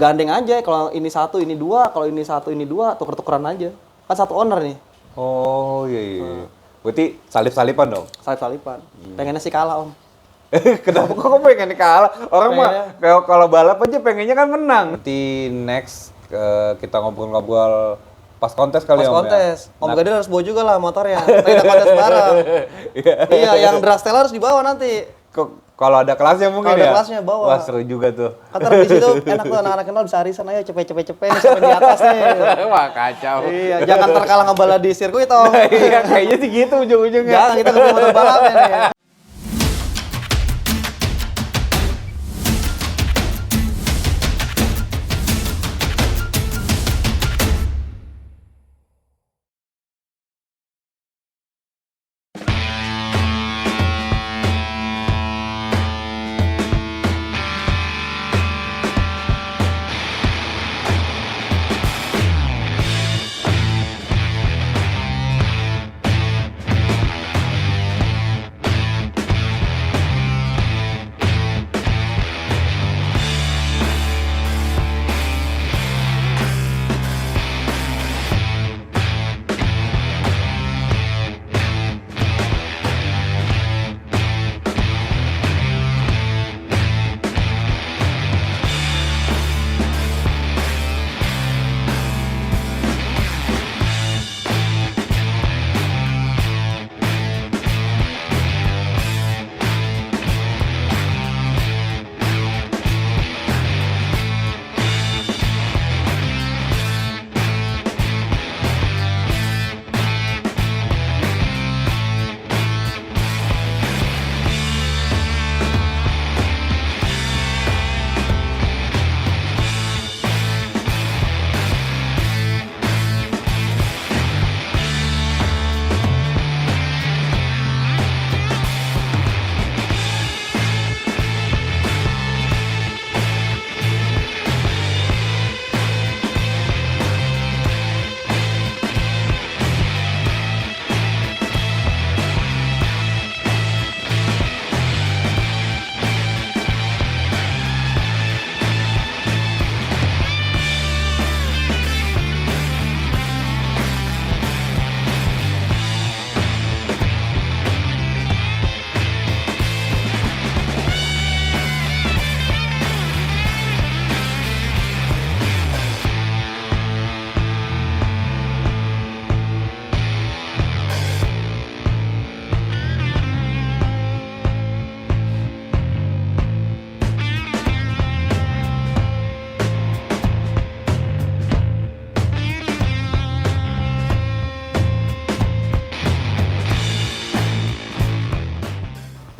gandeng aja. Kalau ini satu, ini dua. Kalau ini satu, ini dua, tuker-tukeran aja. Kan satu owner nih. Oh iya. Berarti salip-salipan dong? Salip-salipan. Pengennya sih kalah, Om. Kenapa kok pengen kalah? Orang mah kalau balap aja pengennya kan menang. Nanti next kita ngobrol-ngobrol pas kontes kali Pas Om kontes. ya? Om Gadir harus bawa juga lah motornya. Kita kontes bareng. Iya, yang Drastella harus dibawa nanti. Kalau ada kelasnya mungkin Kalau ya? ada kelasnya bawa. Wah seru juga tuh. Kantor di situ enak tuh anak-anak kenal bisa arisan aja cepet nih sampai di atas nih. Wah kacau. Iya, jangan terkalah ngebala di sirkuit, Om. Iya kayaknya sih gitu ujung-ujungnya. Jangan kita ketemu motor balapnya nih.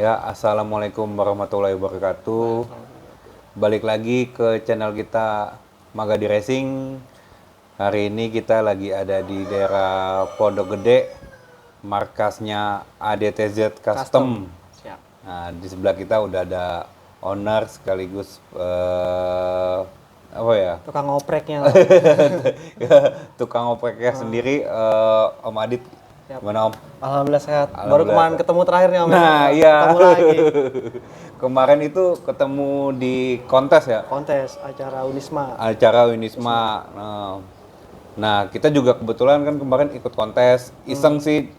Ya, assalamualaikum warahmatullahi wabarakatuh. Balik lagi ke channel kita Magadi Racing. Hari ini kita lagi ada di daerah Pondok Gede, markasnya ADTZ Custom. Siap. Nah, di sebelah kita udah ada owner sekaligus apa ya? Tukang ngopreknya. Tukang opreknya sendiri, Om Adit. Siap. Gimana Om? Alhamdulillah sehat. Baru Alhamdulillah kemarin sehat. ketemu terakhir nih, Om. Nah, iya. Ketemu lagi. Kemarin itu ketemu di kontes ya? Kontes acara Unisma. Acara Unisma. Nah, kita juga kebetulan kan kemarin ikut kontes. Iseng sih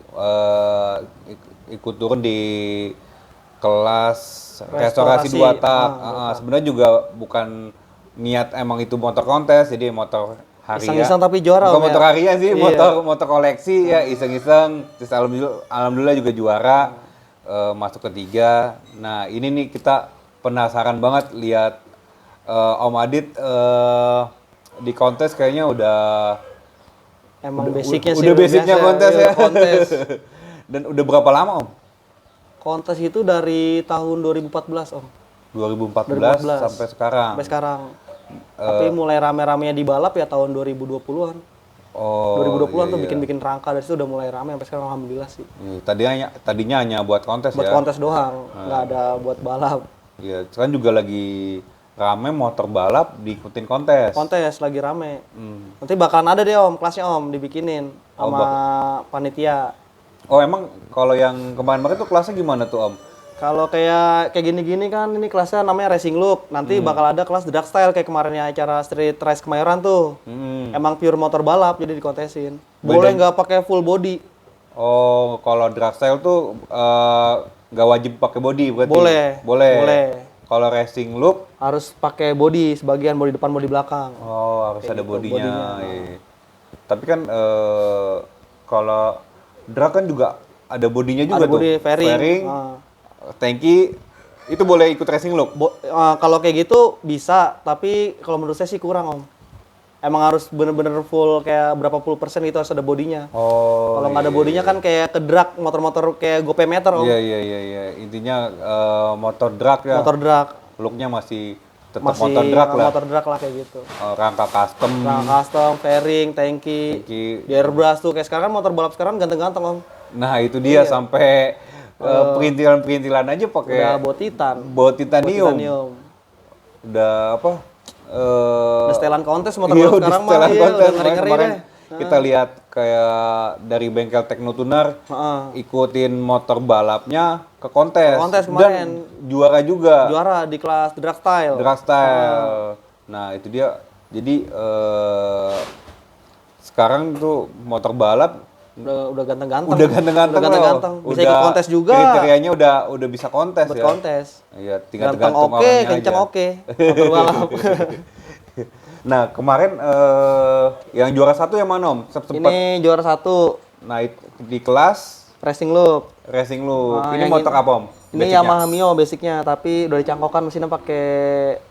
ikut turun di kelas restorasi 2 tak. Sebenarnya juga bukan niat emang itu motor kontes, jadi motor Haria. Iseng-iseng tapi juara, Bukan Om, motor ya? Haria sih, Iya. motor koleksi ya, iseng-iseng. Terus alhamdulillah juga juara, masuk ketiga. Nah, ini nih kita penasaran banget lihat Om Adit di kontes kayaknya udah Emang basicnya sih. udah basicnya biasa, kontes iya, ya. Kontes. Dan udah berapa lama Om? Kontes itu dari tahun 2014, Om. 2014 sampai sekarang. Sampai sekarang. Tapi mulai rame-ramenya di balap ya tahun 2020-an. Oh, 2020-an tuh iya. bikin-bikin rangka, dari situ udah mulai rame sampai sekarang alhamdulillah sih. Tadinya hanya buat kontes Buat ya. kontes doang, nggak ada buat balap. Iya, kan juga lagi rame motor balap diikutin kontes. Kontes lagi rame. Nanti bakalan ada deh Om, kelasnya Om dibikinin sama panitia. Oh, emang kalau yang kemarin-kemarin tuh kelasnya gimana tuh Om? Kalau kayak gini-gini kan ini kelasnya namanya racing look. Nanti bakal ada kelas drag style kayak kemarinnya acara Street Race Kemayoran tuh. Emang pure motor balap jadi dikontesin. Boleh nggak pakai full body? Oh, kalau drag style tuh nggak wajib pakai body berarti? Boleh. Boleh. Kalau racing look Harus pakai body sebagian, body depan, body belakang. oh, harus ada gitu, bodinya. Iya. Tapi kan kalau drag kan juga ada bodinya juga Ada body tuh. fairing. Tangki itu boleh ikut racing look. Kalau kayak gitu bisa, tapi kalau menurut saya sih kurang om. Emang harus bener-bener full kayak berapa puluh persen itu harus ada bodinya. Oh. Kalau nggak ada bodinya kan kayak ke drag motor-motor kayak gopemeter om. Iya. Intinya motor drag ya. Motor drag. Looknya masih tetap motor drag lah. Motor drag lah kayak gitu. Rangka custom. Nah, custom, fairing, tangki, Tangki. di airbrush tuh kayak sekarang kan motor balap sekarang ganteng-ganteng om. Nah itu dia sampai perintilan-perintilan aja pakai Udah baut titan. baut titanium. Udah apa? Udah setelan kontes motor Iya, balap udah sekarang mah setelan iya, kontes. udah ngeri-ngeri Kemarin deh. kita lihat kayak dari bengkel Teknotuner ikutin motor balapnya ke kontes. Kontes Dan kemarin. juara juga. Juara di kelas drag style. Drag style. Nah itu dia. Jadi sekarang tuh motor balap Udah ganteng-ganteng. udah ganteng-ganteng. Udah ganteng-ganteng. Bisa ikut kontes juga. Kriterianya udah bisa kontes Buat ya. kontes. Iya, tinggal Ganteng tergantung oke, orangnya kenceng aja. oke. Motor balap. Nah, kemarin yang juara satu yang mana, Om? Sempat Ini juara 1 naik di kelas racing look. racing lu. Ah, Ini yang motor apa, Om? Ini Basicnya? Yamaha Mio basicnya, tapi udah dicangkokkan mesinnya pakai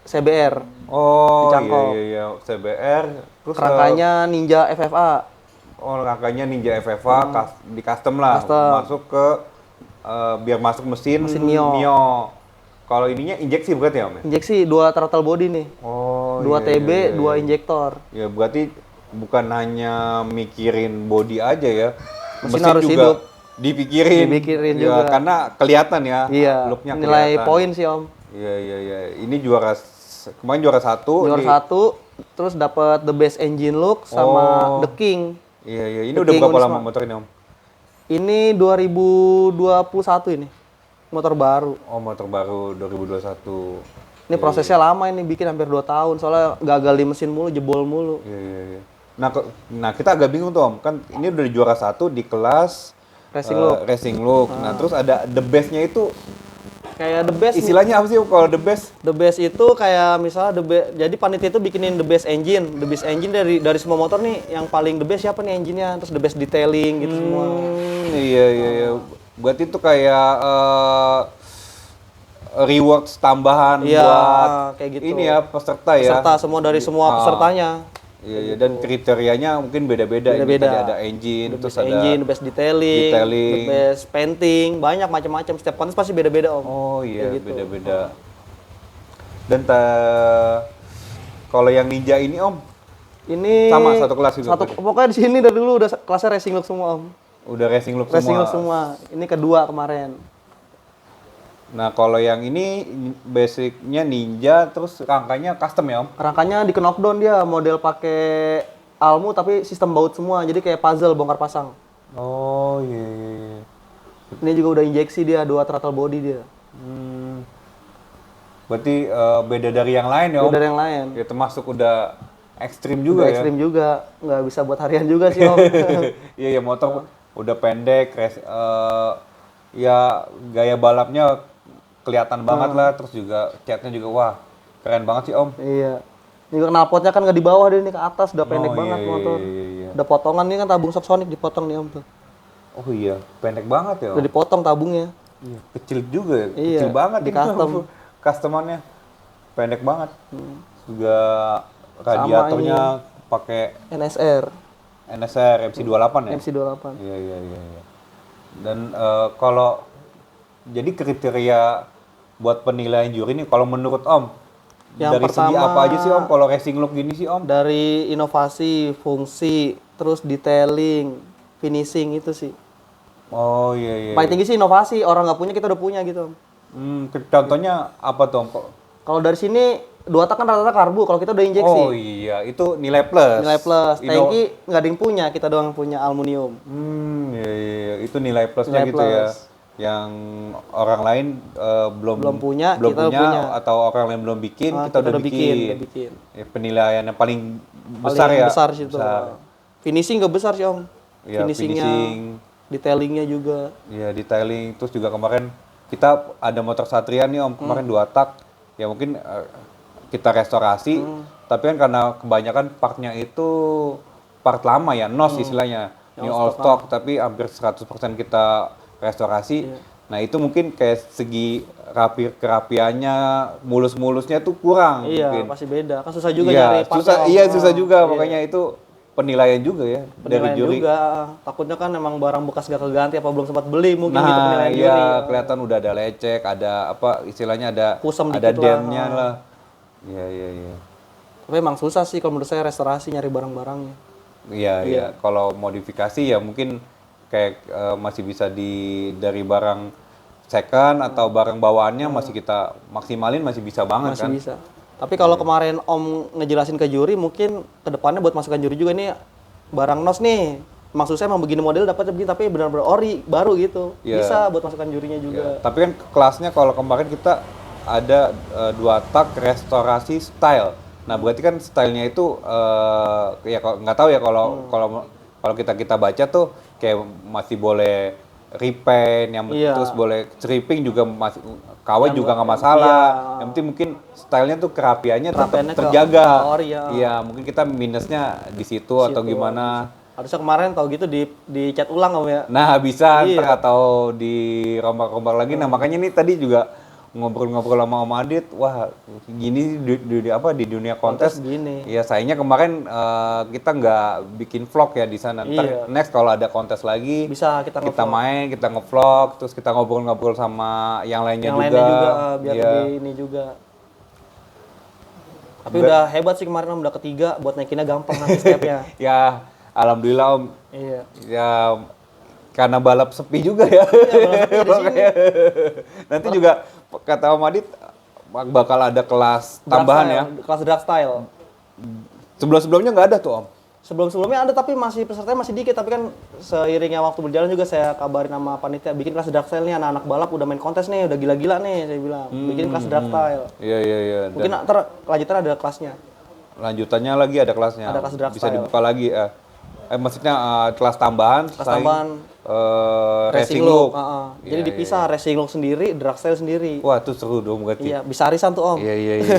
CBR. Oh, dicangkok. iya. CBR. Terus Kerangkanya Ninja FFA. rangkanya Ninja FFA di custom lah. Custom. Masuk ke biar masuk mesin Mio. Kalau ininya injeksi berarti ya, Om? Ya? Injeksi 2 throttle body nih. Oh, 2 iya, TB, iya, iya. 2 injektor. Ya berarti bukan hanya mikirin body aja ya. Mesin harus juga hidup. dipikirin. Dipikirin Ya, juga. karena kelihatan ya. Iya. Looknya Nilai kelihatan. poin sih Om. Iya. Ini kemarin juara satu. Juara 1, terus dapat the best engine look sama the king. Iya. Ini The udah King berapa Unisma. lama motor ini, Om? Ini 2021 ini. Motor baru. Oh, motor baru 2021. Ini prosesnya lama ini, bikin hampir 2 tahun. Soalnya gagal di mesin mulu, jebol mulu. Iya. Nah, kita agak bingung tuh, Om. Kan ini udah juara 1 di kelas Racing look. Nah, terus ada the best-nya itu Kayak the best nih. istilahnya apa sih kalau the best? The best itu kayak misalnya jadi panitia itu bikinin the best engine. The best engine dari semua motor nih yang paling the best siapa nih engine-nya, terus the best detailing gitu semua. Iya. Berarti itu kayak rewards tambahan Iya, buat kayak gitu. ini ya peserta ya. Peserta semua dari semua pesertanya. Iya, dan kriterianya mungkin beda-beda. Ini Beda-beda. tadi ada engine, The terus best ada engine, the best detailing, detailing. the best painting, banyak macam-macam. Setiap kontes pasti beda-beda Om. Oh iya, Kayak gitu. beda-beda. Dan kalau yang Ninja ini Om, Ini sama satu kelas juga. pokoknya di sini dari dulu udah kelasnya racing look semua Om. Udah racing look Racing semua. look semua. Ini kedua kemarin. Nah, kalau yang ini basicnya Ninja, terus rangkanya custom ya Om? Rangkanya di knockdown dia, model pakai almu tapi sistem baut semua. Jadi kayak puzzle bongkar pasang. Oh iya. Ini juga udah injeksi dia, 2 throttle body dia. Berarti beda dari yang lain ya Om? Beda dari yang lain. Ya termasuk udah ekstrim juga Udah ya? ekstrim juga, nggak bisa buat harian juga sih Om. Iya, motor udah pendek, ya gaya balapnya kelihatan banget lah, terus juga catnya juga wah keren banget sih Om. Iya. Ini knalpotnya kan nggak di bawah deh, ini ke atas, udah pendek Oh, banget iya, motor. iya. Udah potongan nih kan tabung Soxonic dipotong nih Om tuh. Oh iya, pendek banget ya Om. Udah dipotong tabungnya. Iya, kecil juga ya, Iya, kecil banget di ini custom. customannya. Pendek banget. Juga radiatornya pakai NSR, NSR MC28 ya? MC28. Iya. Dan kalau jadi kriteria buat penilaian juri ini kalau menurut Om Yang dari segi pertama- apa aja sih Om kalau racing look gini sih Om? Dari inovasi, fungsi, terus detailing, finishing itu sih. Oh iya. Paling tinggi sih inovasi, orang nggak punya kita udah punya gitu Om. Contohnya apa tuh Om? Kalau dari sini 2 tak kan rata-rata karbu, kalau kita udah injeksi. Oh iya, itu nilai plus. Nilai plus, tangki nggak ada yang punya, kita doang punya aluminium. Iya, itu nilai plusnya Nilai gitu ya. plus. yang orang lain Belum punya, kita punya. atau orang lain belum bikin, kita udah bikin. bikin. Ya, penilaian yang paling Paling besar ya. besar situ. Finishing gak besar sih Om. Ya, Finishingnya, detailingnya juga. Ya, detailing. Terus juga kemarin kita ada motor Satria nih Om, kemarin 2 tak. Ya mungkin kita restorasi, tapi kan karena kebanyakan partnya itu part lama ya, NOS istilahnya. New all stock, tapi hampir 100% kita restorasi. Nah itu mungkin kayak segi kerapiannya, mulus-mulusnya tuh kurang. Iya, mungkin. pasti beda. Kan susah juga Iya, nyari susah, partnya. iya susah juga, makanya itu penilaian juga ya Penilaian dari juri. juga. Takutnya kan emang barang bekas gak keganti apa belum sempat beli mungkin gitu Nah, penilaian iya juri. kelihatan udah ada lecek, ada apa istilahnya ada Kusam ada dikit dentnya lah. lah. Iya, iya, iya. Tapi emang susah sih kalau menurut saya restorasi nyari barang-barangnya. Iya, iya. Kalau modifikasi ya mungkin kayak masih bisa dari barang second atau barang bawaannya masih kita maksimalin, masih bisa banget Masih kan. bisa. Tapi kalau kemarin Om ngejelasin ke juri, mungkin kedepannya buat masukan juri juga nih barang NOS nih. Maksud saya emang begini model dapat begini tapi benar-benar ori baru gitu. Iya. Bisa buat masukan jurinya juga. Iya. Tapi kan kelasnya kalau kemarin kita ada 2 tak restorasi style. Nah berarti kan stylenya itu ya nggak tahu ya kalau kita baca tuh kayak masih boleh repaint, yang Iya. terus boleh stripping juga masih KW juga nggak masalah. Yang penting mungkin stylenya tuh kerapiannya tetap Kerapiannya terjaga. ke ori, ya. Iya mungkin kita minusnya di situ atau gimana. Harusnya kemarin tahu gitu dicat ulang Om ya. Nah bisa Iya. ntar atau dirombak-rombak lagi. Nah makanya nih tadi juga ngobrol-ngobrol sama Om Adit, wah gini di dunia kontes gini. ya sayangnya kemarin kita nggak bikin vlog ya di sana. Ntar Iya. next kalau ada kontes lagi Bisa kita main, kita ngevlog, terus kita ngobrol-ngobrol sama yang lainnya juga. lainnya juga biar Iya. lebih ini juga. Tapi udah hebat sih kemarin Om, udah ketiga buat naikinnya gampang nanti stepnya. Ya alhamdulillah Om. Iya. Ya karena balap sepi juga ya. Makanya. Nanti juga kata Om Adit bakal ada kelas tambahan ya. Kelas drag style. Sebelum-sebelumnya nggak ada tuh Om. Sebelum-sebelumnya ada tapi pesertanya masih dikit, tapi kan seiringnya waktu berjalan juga saya kabarin sama panitia bikin kelas drag style nih, anak-anak balap udah main kontes nih, udah gila-gila nih saya bilang. Bikin kelas drag style. Iya iya iya. Mungkin ntar lanjutan ada kelasnya. Lanjutannya lagi ada kelasnya. Ada kelas drag bisa style. dibuka lagi. Maksudnya kelas tambahan. Kelas tambahan. Racing look. Jadi dipisah racing look sendiri, drag style sendiri. Wah itu seru dong berarti. Iya, bisa arisan tuh Om. Iya iya iya.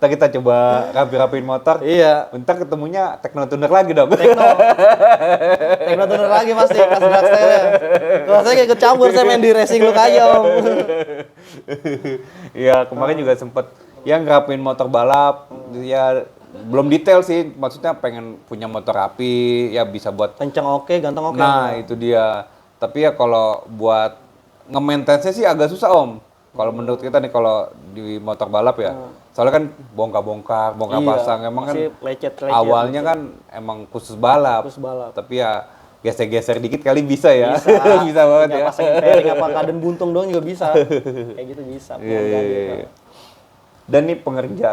Ntar kita coba rapi-rapiin motor. Iya. Bentar ketemunya Teknotuner lagi dong. Tekno tuner lagi pasti kelas drag style. Kalau saya kayak ikut campur, saya main di racing look aja Om. Iya kemarin juga sempet yang ngerapin motor balap. Ya belum detail sih, maksudnya pengen punya motor rapi, ya bisa buat Kenceng oke, ganteng oke. Nah, itu dia. Tapi ya kalau buat nge-maintain-nya sih agak susah, Om. Kalau menurut kita nih kalau di motor balap ya. Soalnya kan bongkar-bongkar, bongkar pasang. Emang kan lecet. awalnya kan emang khusus balap. Khusus balap. Tapi ya geser-geser dikit kali bisa ya. Bisa. Bisa banget ya. Pasangin fairing apa kaden buntung dong juga bisa. Kayak gitu bisa. Iya, iya, iya. Dan nih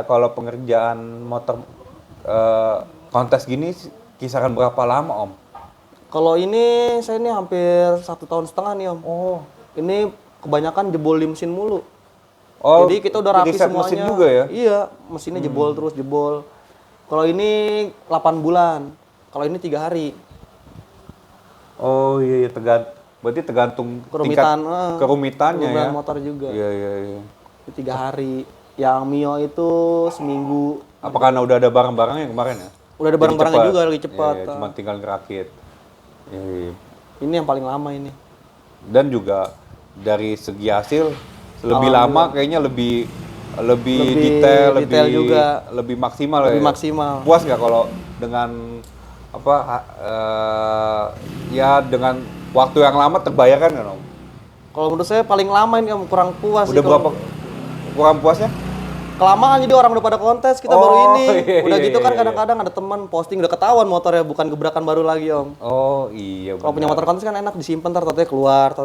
kalau pengerjaan motor kontes gini kisaran berapa lama, Om? Kalau ini saya ini hampir 1,5 tahun nih Om. Oh, Ini kebanyakan jebol di mesin mulu. oh, Jadi kita udah rapi riset semuanya. mesin juga ya? Iya, mesinnya jebol terus jebol. Kalau ini 8 bulan. Kalau ini 3 hari. Oh iya, iya berarti tergantung Kerumitan, tingkat kerumitannya ya. motor juga. Iya iya iya. 3 hari. Yang Mio itu seminggu. Apa karena udah ada barang-barangnya kemarin ya? Udah ada Jadi barang-barangnya cepat. juga lagi cepat. Iya, iya, cuma tinggal ngerakit. Iya, iya. Ini yang paling lama ini. Dan juga dari segi hasil lebih lama kayaknya lebih detail, detail juga. lebih maksimal Lebih ya. maksimal. Puas nggak kalau dengan apa ya dengan waktu yang lama terbayarkan kan Om? Kalau menurut saya paling lama ini Om, kurang puas Udah sih. berapa kurang puasnya? Kelamaan jadi orang udah pada kontes, kita baru ini. Iya, Udah iya, gitu kan iya. kadang-kadang ada teman posting udah ketahuan motornya bukan gebrakan baru lagi Om. Oh iya. Kalau punya motor kontes kan enak disimpan taruhnya keluar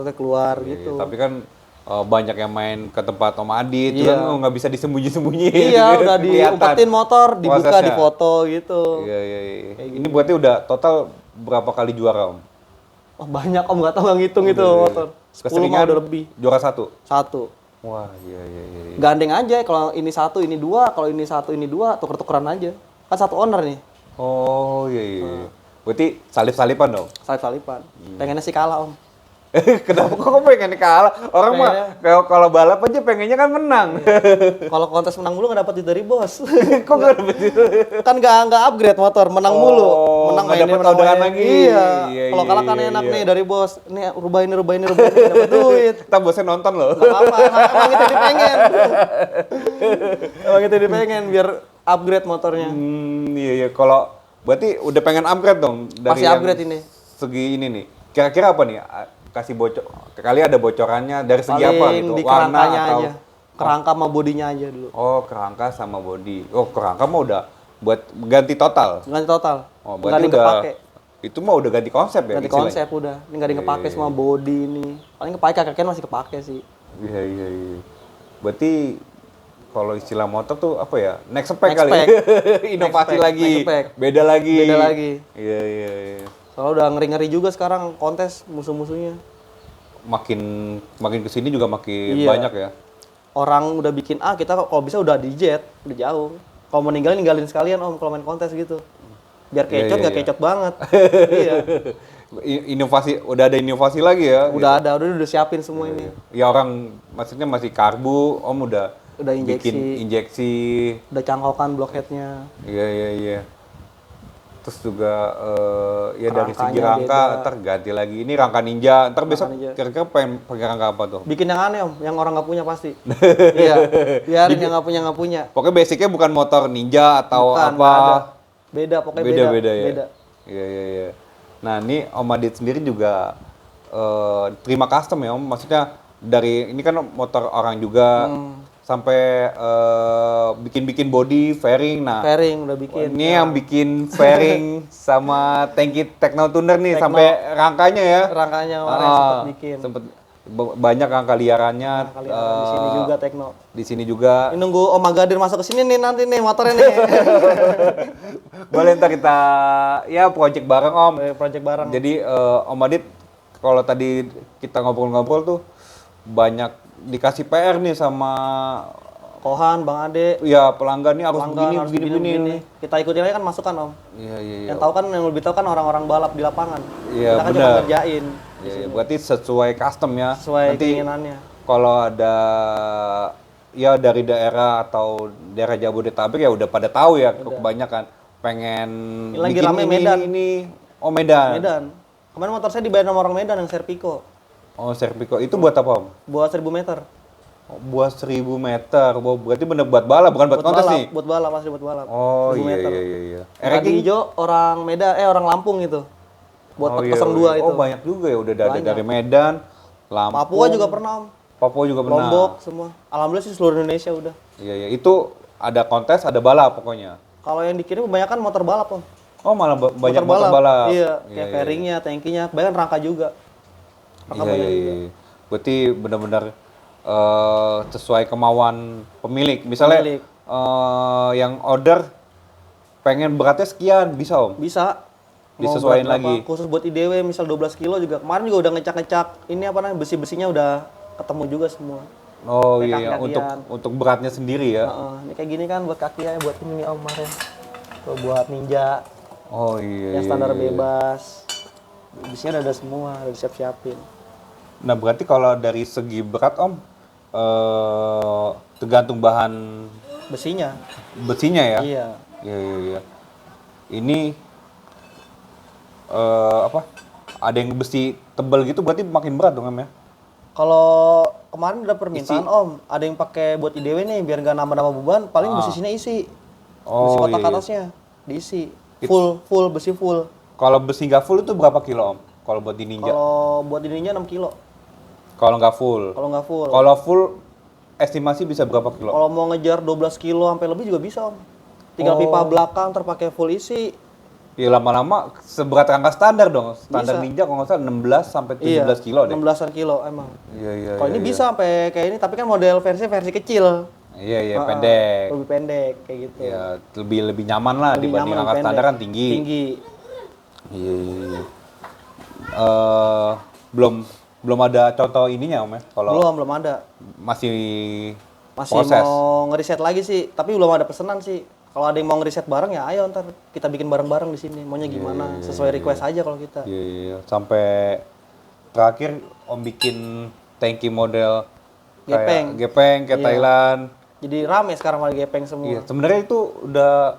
gitu. Tapi kan banyak yang main ke tempat Om Adit, itu Iya. kan nggak bisa disembunyi-sembunyiin. Iya, udah Kelihatan diumpetin motor, dibuka, prosesnya. difoto gitu. Iya, iya, iya. Ini berarti udah total berapa kali juara Om? Oh, banyak Om, nggak tahu nggak ngitung itu motor. 10 mah udah lebih. Juara 1. Satu. Wah, iya. Gandeng aja, kalau ini 1, ini 2, kalau ini 1, ini 2, tuker-tukeran aja. Kan satu owner nih. Oh, iya. Berarti salip-salipan dong? Salip-salipan. Pengennya sih kalah, Om. Kenapa kok pengen kalah? Orang mah kalau balap aja pengennya kan menang. Kalau kontes menang mulu nggak dapat duit dari bos. Kok nggak dapet itu? Kan nggak upgrade motor, menang mulu. Menang nggak mainin, dapet menang orderan mainin. lagi. Iya. Iya, Kalau kalah kan iya, enak iya. nih dari bos. Nih rubah ini dapat duit. Kita bosnya nonton loh. Nggak apa-apa, emang itu dipengen. Emang itu dipengen biar upgrade motornya. Iya. Kalau berarti udah pengen upgrade dong dari Pasti upgrade ini. segi ini nih. Kira-kira apa nih? Kasih bocor. Kali ada bocorannya dari segi apa Paling gitu? di Warna kerangkanya atau aja. Kerangka sama bodinya aja dulu. Oh, kerangka sama body. Oh, kerangka mah udah buat ganti total. Ganti total. Oh, Nggak berarti ada yang udah kepake. itu mah udah ganti konsep ya Ganti istilahnya? konsep udah. Ini nggak ada yang kepake semua body ini. Paling kepake kakeknya masih kepake sih. Iya. Berarti kalau istilah motor tuh apa ya? Next spec Next kali. spec. Inovasi Next lagi. spec. Beda lagi. Beda lagi. Iya. Soalnya udah ngeri-ngeri juga sekarang kontes musuh-musuhnya. Makin kesini juga makin Iya. banyak ya. Orang udah bikin A, kita kalau bisa udah di jet, udah jauh. Kalau mau ninggalin sekalian Om, kalau main kontes gitu. Biar kecot nggak kecot banget. Iya. Inovasi udah ada inovasi lagi ya. Udah ada, udah siapin semua ini. Ya orang maksudnya masih karbu, Om udah Injeksi, bikin injeksi. udah cangkokan blockheadnya. Iya. Terus juga ya dari segi Rangkanya rangka beda. ntar ganti lagi. Ini rangka ninja. Ntar besok Ninja. kira-kira pengen pakai rangka apa tuh? Bikin yang aneh Om, yang orang nggak punya pasti. Iya, biarin yang nggak punya. Pokoknya basicnya bukan motor ninja atau Bukan, apa. nggak ada. Beda, pokoknya beda. Ya. Beda. Iya. Nah ini Om Adit sendiri juga terima custom ya Om. Maksudnya dari ini kan motor orang juga sampai bikin body, fairing. Nah Fairing udah bikin. ini yang bikin fairing sama tangki Techno Tuner nih Techno. sampai rangkanya ya. Rangkanya kemarin sempat bikin. Sempet banyak rangka liarannya. Kali di sini juga Tekno. Di sini juga. Ini nunggu Om Magadir masuk ke sini nih nanti nih motornya nih. Boleh ntar kita ya project bareng Om. Project bareng. Jadi Om Adit kalau tadi kita ngobrol-ngobrol tuh banyak dikasih PR nih sama Kohan, Bang Ade. ya pelanggan nih harus Pelanggan begini, harus begini. Kita ikutin aja kan masukan Om. Iya. Yang tahu kan yang lebih tahu kan orang-orang balap di lapangan. Iya, Kita kan benar. cuma ngerjain Iya, berarti sesuai custom ya. sesuai Nanti keinginannya. kalau ada ya dari daerah atau daerah Jabodetabek ya udah pada tahu ya kebanyakan pengen Ini lagi bikin rame Medan. ini. Oh Medan. Medan. Kemarin motor saya dibayar sama orang Medan yang Serpico. Oh Serpico itu buat apa Om? Buat 1000 meter. Oh, buat 1000 meter. Oh, berarti bener buat balap bukan buat kontes balap, nih. buat balap, pasti buat balap. Oh 1000 meter. iya. Ranking hijau orang Medan, orang Lampung itu. Buat Oh, iya. 02 itu. Oh banyak juga ya udah Banyak. dari Medan, Lampung. Papua juga pernah Om. Papua juga pernah. Lombok semua. Alhamdulillah sih seluruh Indonesia udah. Iya. Itu ada kontes, ada balap pokoknya. Kalau yang dikirim kebanyakan motor balap Om. Oh malah banyak motor balap. Iya, kayak fairingnya, tankinya, bahkan rangka juga. Rangka banyak juga. Iya. Berarti benar-benar sesuai kemauan pemilik. Misalnya Pemilik. yang order pengen beratnya sekian, bisa Om? Bisa. Mau Disesuaiin berat berapa, lagi. Khusus buat IDW misal 12 kilo juga. Kemarin juga udah ngecak-ngecak ini apa namanya besi-besinya udah ketemu juga semua. Oh Kayak iya, kaki-kakian. untuk beratnya sendiri ya. Heeh, ini kayak gini kan buat kaki ya, buat ini nih Om kemarin. Tuh buat ninja, Oh iya. yang standar bebas. Besinya udah ada semua, udah disiap-siapin. Nah berarti kalau dari segi berat Om, tergantung bahan Besinya. besinya ya? Iya. Iya. Ini apa? Ada yang besi tebal gitu berarti makin berat dong Om ya? Kalau kemarin udah permintaan Om, ada yang pakai buat IDW nih biar nggak nambah-nambah beban, paling besi sini isi. Besi Oh kotak iya. atasnya diisi. Full besi full. Kalau besi nggak full itu berapa kilo Om? Kalau buat di Ninja? Kalau buat ininya 6 kilo. Kalau nggak full? Kalau nggak full. Kalau full estimasi bisa berapa kilo? Kalau mau ngejar 12 kilo sampai lebih juga bisa Om. Tinggal pipa belakang terpakai full isi. Ya lama-lama seberat rangka standar dong. Standar Bisa. Ninja kalau nggak salah 16 sampai 17 kilo deh. 16-an kilo emang. Iya. Kalau ini bisa sampai kayak ini, tapi kan model versi kecil. Iya, Heeh, pendek. Lebih pendek kayak gitu. Ya, lebih nyaman lah Lebih dibanding nyaman, rangka pendek. standar kan tinggi. Tinggi. Iya. Belum belum ada contoh ininya Om ya? Kalau Belum ada. masih Masih mau ngeriset lagi sih, tapi belum ada pesanan sih. Kalau ada yang mau ngeriset bareng ya ayo ntar kita bikin bareng-bareng di sini. Maunya gimana? Sesuai request aja kalau kita. Iya. Sampai terakhir Om bikin tanki model Gepeng. kayak Iya. Thailand. Jadi rame sekarang lagi gepeng semua. Iya, sebenarnya itu udah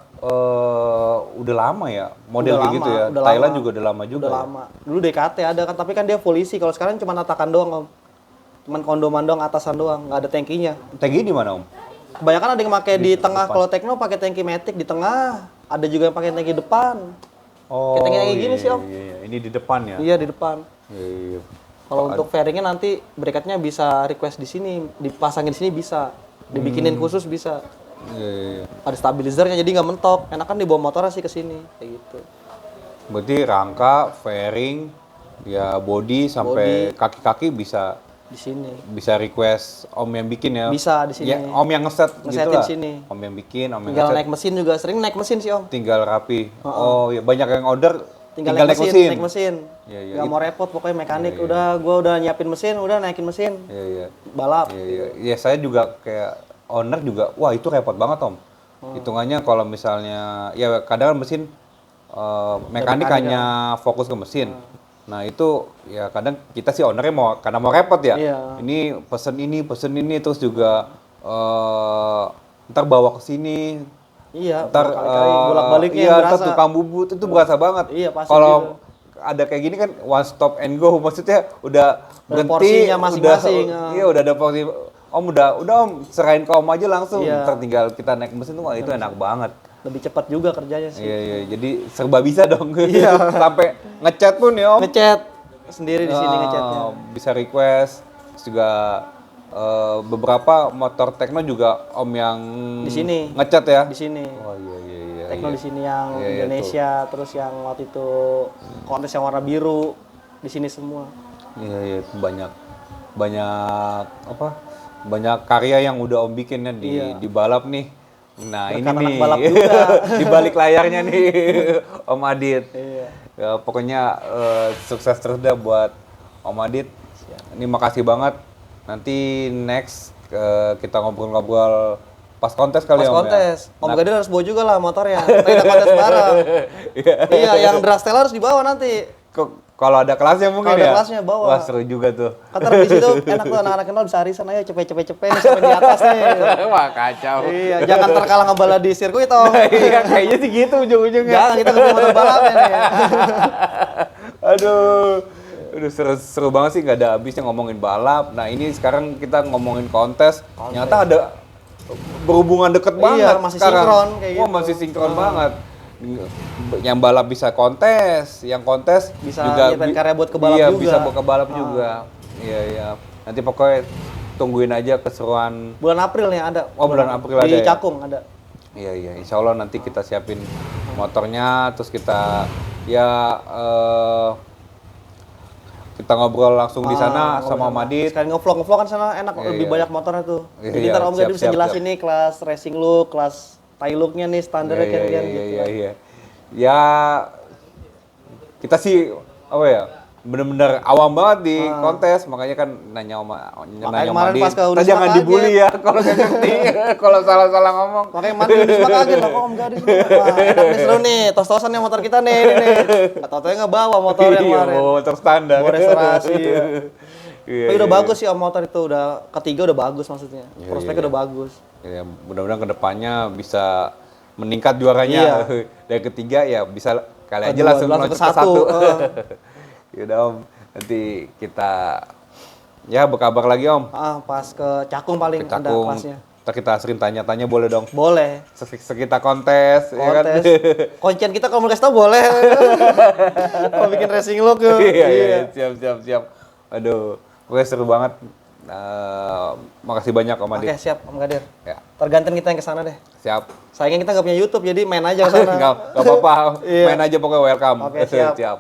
lama ya model Udah kayak lama, gitu ya. udah Thailand lama. juga udah lama juga. Udah Ya? lama. Dulu DKT ada kan, tapi kan dia full isi. Kalau sekarang cuma atakan doang, Om. Cuman kondoman doang, atasan doang, nggak ada tankinya. Tanki di mana Om? Kebanyakan ada yang pakai di tengah. Kalau Tekno pakai tangki matic di tengah. Ada juga yang pakai tangki depan. Oh, Kayak tanki gini sih, Om. Iya. Ini di depan ya. Iya di depan. Iya. Kalau untuk fairingnya nanti bracketnya bisa request di sini, dipasangin di sini bisa, dibikinin khusus bisa. Iya. Ada stabilizernya jadi nggak mentok. Enakan dibawa motornya sih ke sini, kayak gitu. Berarti rangka, fairing, ya body sampai kaki-kaki bisa Di sini. request Om yang bikin ya. Bisa di sini. Ya, Om yang ngeset gitu Ngesetin lah. sini. Om yang bikin, Om yang Tinggal ngeset. naik mesin juga, sering naik mesin sih Om. Tinggal rapi. Oh, ya banyak yang order Tinggal naik mesin. naik mesin. Iya, iya. Nggak mau repot pokoknya mekanik. Gua udah nyiapin mesin, udah naikin mesin. Iya, iya. Balap. Iya, iya. Ya saya juga kayak owner juga, wah itu repot banget Om. Hitungannya kalau misalnya, ya kadang kan mesin mekanik hanya fokus ke mesin. Nah itu ya kadang kita sih ownernya karena mau repot ya. Iya. Ini pesen ini, terus juga ntar bawa ke sini. Iya, Ntar berkali-kali bolak-baliknya iya, yang ntar berasa. tukang bubut itu berasa banget. Iya, pasti Kalau ada kayak gini kan one stop and go, maksudnya udah berhenti, porsinya masing-masing, iya udah ada porsi. Om udah Om serahin ke Om aja langsung. Iya. Ntar tinggal kita naik mesin tuh, wah itu enak banget. Lebih cepat juga kerjanya sih. Iya, iya, jadi serba bisa dong. Iya. Sampai ngecat pun ya Om. Ngecat sendiri di sini ngecatnya. Bisa request, terus juga beberapa motor Tekno juga Om yang Di sini. ngecat ya. Di sini. Oh iya iya iya. Tekno iya. di sini yang Iya, iya, Indonesia, terus yang waktu itu kontes yang warna biru di sini semua. Iya iya banyak apa? Banyak karya yang udah Om bikin ya di balap nih. Nah, Berkat ini anak nih. balap juga. Di balik layarnya nih Om Adit. Iya. Ya, pokoknya sukses terus dah buat Om Adit. Ini makasih banget. Nanti next kita ngobrol-ngobrol pas kontes kali Pas ya Om kontes, ya. Om Gadir harus bawa juga lah motornya. Kita kontes bareng. Iya, yang Dragstyle harus dibawa nanti. Kalau ada kelasnya mungkin Kalau ada ya. kelasnya bawa. Wah, seru juga tuh. Kata di situ enak tuh anak-anak kenal bisa arisan aja cepet-cepet nih sampai di atas nih. Wah, kacau. Iya, jangan terkalah ngebala di sirkuit Om. Iya, kayaknya sih gitu ujung-ujungnya. Jangan kita ketemu motor balapnya nih. Aduh, seru banget sih, nggak ada habisnya ngomongin balap. Nah ini sekarang kita ngomongin kontes. Nyata ada berhubungan deket banget. masih sekarang. sinkron kayak Oh, gitu. masih sinkron banget. Yang balap bisa kontes, yang kontes Bisa juga nyiapin karya buat ke balap iya, juga. bisa buat ke balap juga. Iya iya. Nanti pokoknya tungguin aja keseruan. Bulan April nih ada. Oh, bulan April ada di ya? Cakung ada. Iya iya, insya Allah nanti kita siapin motornya, terus kita ya kita ngobrol langsung di sana sama Om Adit. Sekali ngevlog kan sana enak, Iya, lebih iya. banyak motornya tuh. Iya, Jadi iya, ntar Om siap, Gadir bisa siap, jelasin nih kelas racing look, kelas Thai looknya nih standarnya Iya, kan iya, gitu. iya, iya. Ya kita sih apa ya, bener-bener awam banget di kontes, makanya kan nanya Om kemarin Adit. pas ke Kita Unisma jangan kaget. dibully ya kalau nggak ngerti, kalau salah-salah ngomong. Makanya mandi di semua kaget loh, kok Om Gadir semua. Wah, enak nih seru nih, tos-tosan yang motor kita nih, ini nih. Nggak tau-taunya nggak bawa motor yang Iya, kemarin. bawa motor standar. Bawa restorasi. Ya. Iya, Tapi udah iya. bagus sih Om motor itu, udah ketiga udah bagus maksudnya. Iya, Prospeknya iya. udah bagus. Ya, mudah-mudahan kedepannya bisa meningkat juaranya. Dari ketiga ya bisa kali aja langsung langsung loncat ke ke satu. satu. Yaudah Om, nanti kita ya berkabar lagi Om. Pas ke Cakung paling Ke ada Cakung. kelasnya. Ntar kita sering tanya-tanya boleh dong. Boleh. Sekitar kontes, ya kan? Kontes. Kuncian kita kalau mau kasih tau boleh. Mau bikin racing look tuh. Iya, iya, siap. Aduh, gue seru banget. Makasih banyak Om Adit. Oke, siap Om Gadir. Ya, Tergantung kita yang ke sana deh. siap. Sayangnya kita nggak punya YouTube, jadi main aja ke sana. Nggak apa-apa, Iya. main aja pokoknya welcome. Oke, siap.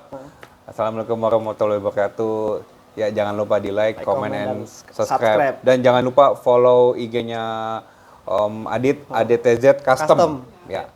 Assalamualaikum warahmatullahi wabarakatuh. Ya jangan lupa di like, comment, and subscribe. subscribe. Dan jangan lupa follow IG-nya Om Adit, ADTZ Custom. Custom. Ya.